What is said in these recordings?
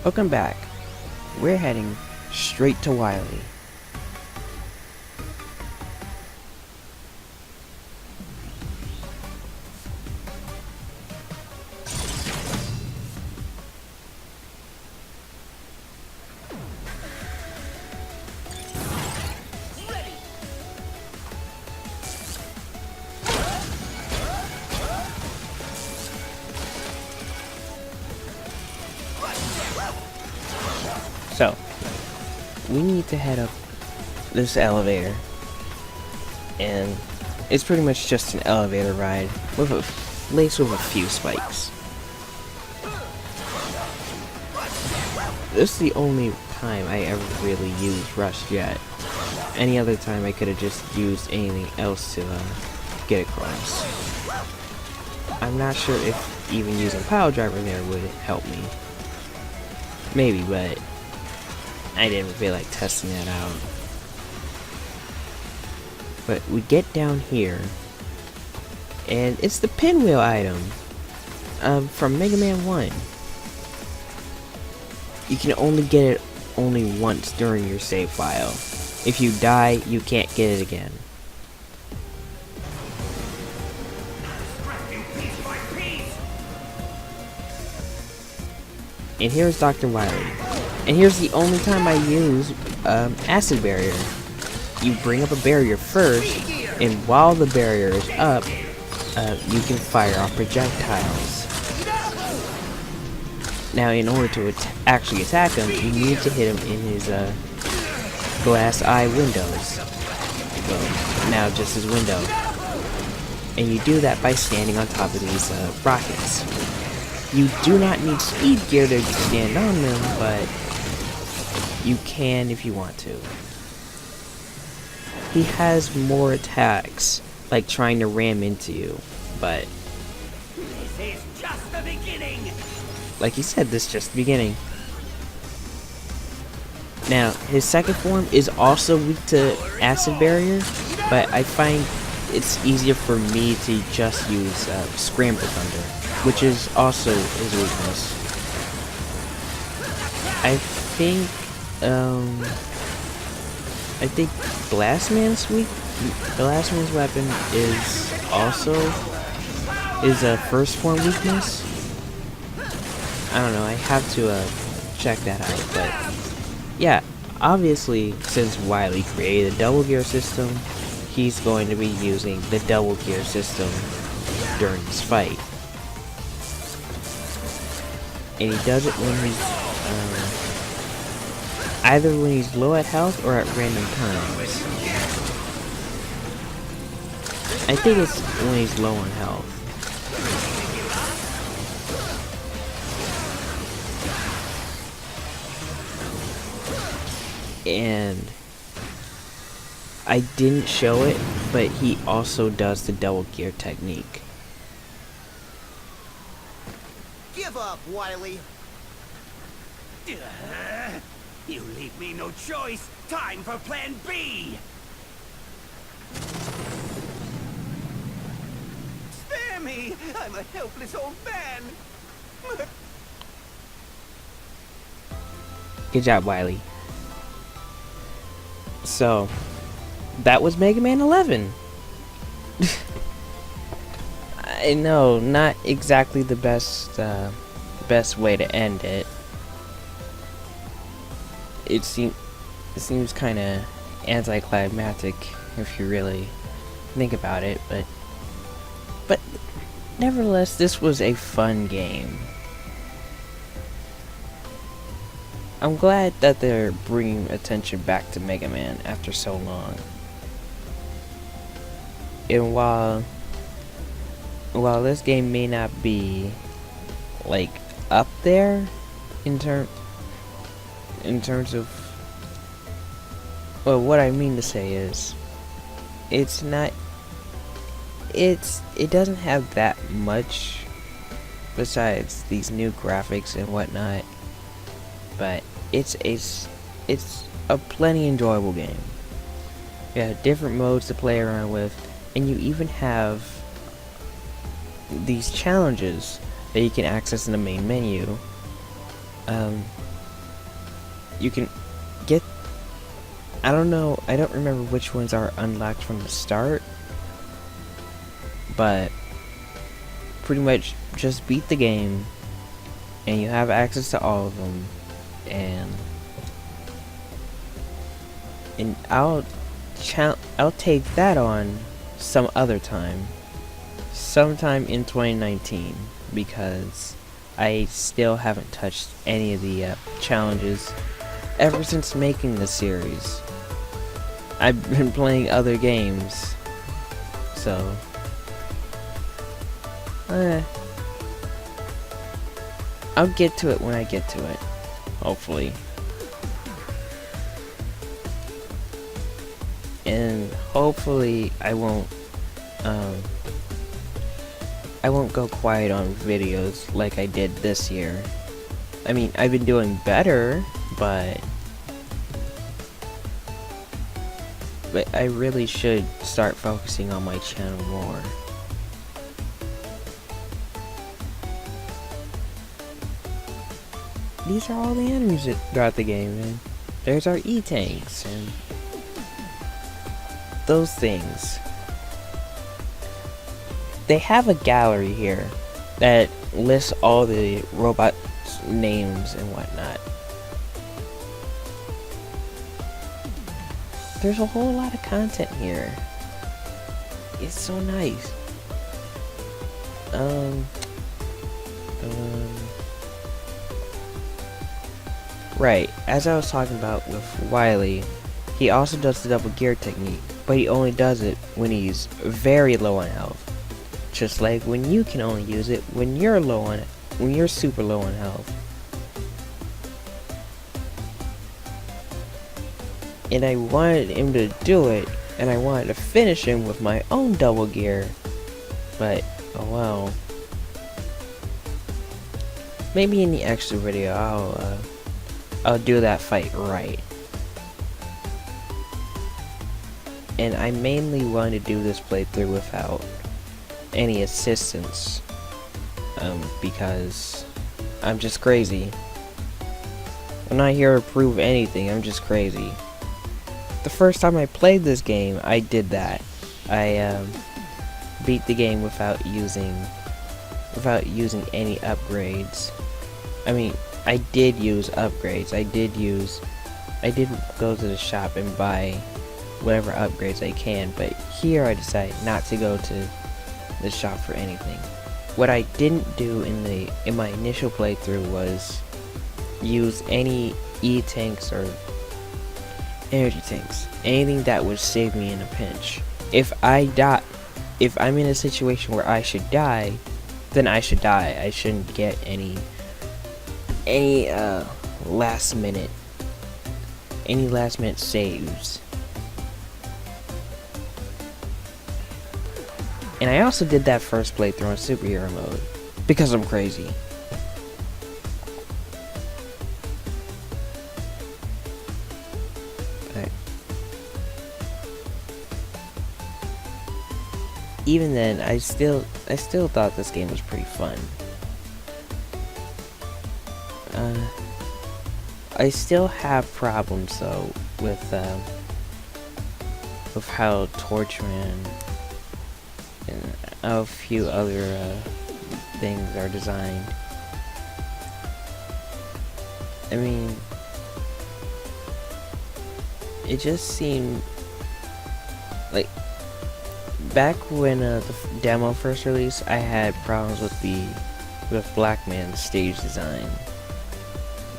Welcome back. We're heading straight to Wiley. So, we need to head up this elevator, and it's pretty much just an elevator ride with laced with a few spikes. This is the only time I ever really used Rush yet. Any other time I could have just used anything else to get across. I'm not sure if even using Pile Driver there would help me. Maybe, but I didn't feel like testing that out. But we get down here, and it's the pinwheel item from Mega Man 1. You can only get it only once during your save file. If you die, you can't get it again. And here's Dr. Wily. And here's the only time I use acid barrier. You bring up a barrier first, and while the barrier is up, you can fire off projectiles. Now, in order to actually attack him, you need to hit him in his glass eye windows. Well, now just his window. And you do that by standing on top of these rockets. You do not need speed gear to stand on them, but you can if you want to. He has more attacks, like trying to ram into you, but this is just the beginning. Like he said, this is just the beginning. Now, his second form is also weak to acid barrier, but I find it's easier for me to just use Scramble Thunder, which is also his weakness. I think Blastman's weapon is also a first form weakness. I don't know, I have to check that out, but yeah, obviously since Wily created a double gear system, he's going to be using the double gear system during this fight. And he does it when he's either when he's low at health or at random times. I think it's when he's low on health. And I didn't show it, but he also does the double gear technique. Give up, Wily. You leave me no choice. Time for Plan B. Spare me. I'm a helpless old man. Good job, Wily. So, that was Mega Man 11. I know, not exactly the best way to end it. It seems kind of anticlimactic if you really think about it, but nevertheless, this was a fun game. I'm glad that they're bringing attention back to Mega Man after so long. And while this game may not be like up there in terms of, well, what I mean to say is it doesn't have that much besides these new graphics and whatnot, but it's a plenty enjoyable game. You have different modes to play around with, and you even have these challenges that you can access in the main menu you can get, I don't know, I don't remember which ones are unlocked from the start, but pretty much just beat the game and you have access to all of them, and I'll take that on some other time, sometime in 2019, because I still haven't touched any of the challenges ever since making the series. I've been playing other games, so I'll get to it when I get to it, hopefully. And hopefully I won't go quiet on videos like I did this year. I mean, I've been doing better, but I really should start focusing on my channel more. These are all the enemies throughout the game, man. There's our E-tanks and those things. They have a gallery here that lists all the robot names and whatnot. There's a whole lot of content here. It's so nice. Right, as I was talking about with Wily, he also does the double gear technique, but he only does it when he's very low on health. Just like when you can only use it when you're super low on health. And I wanted him to do it, and I wanted to finish him with my own double gear, but oh well. Maybe in the extra video I'll do that fight right. And I mainly want to do this playthrough without any assistance, because I'm just crazy. I'm not here to prove anything, I'm just crazy. The first time I played this game, I did that. I beat the game without using any upgrades. I mean, I did use upgrades. I did go to the shop and buy whatever upgrades I can, but here I decided not to go to the shop for anything. What I didn't do in my initial playthrough was use any E-tanks or energy tanks, anything that would save me in a pinch. If I'm in a situation where I should die, then I should die. I shouldn't get any last minute saves. And I also did that first playthrough on superhero mode because I'm crazy. But even then, I still thought this game was pretty fun. I still have problems though with how Torchman and a few other things are designed. I mean, it just seemed like back when the demo first released, I had problems with Black Man's stage design.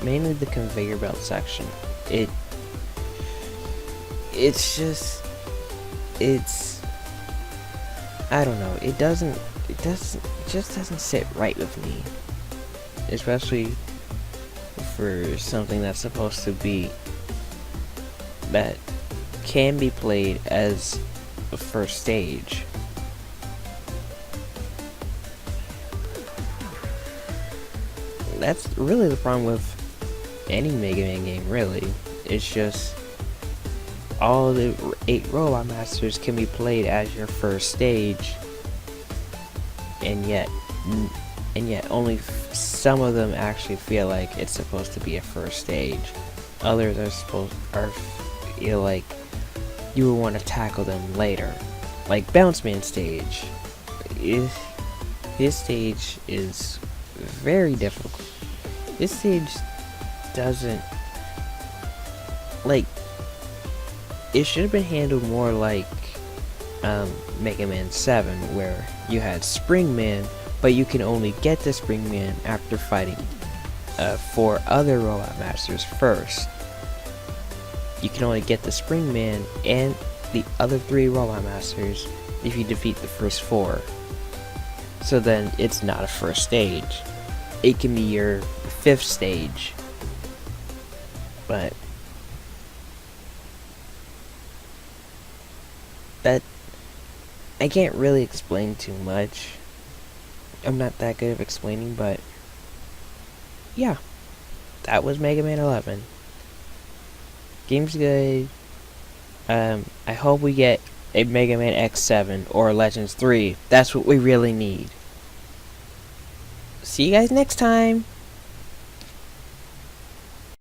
Mainly the conveyor belt section. I don't know, it just doesn't sit right with me. Especially for something that's supposed to be, that can be played as a first stage. That's really the problem with any Mega Man game, really. It's just all the 8 Robot Masters can be played as your first stage, and yet only some of them actually feel like it's supposed to be a first stage. Others feel like you would want to tackle them later. Like Bounce Man stage. This stage is very difficult. This stage doesn't, like, it should have been handled more like Mega Man 7, where you had Spring Man, but you can only get the Spring Man after fighting 4 other Robot Masters first. You can only get the Spring Man and the other 3 Robot Masters if you defeat the first 4. So then it's not a first stage. It can be your 5th stage. But that, I can't really explain too much. I'm not that good at explaining, but yeah, that was Mega Man 11. Game's good. I hope we get a Mega Man X7 or Legends 3. That's what we really need. See you guys next time.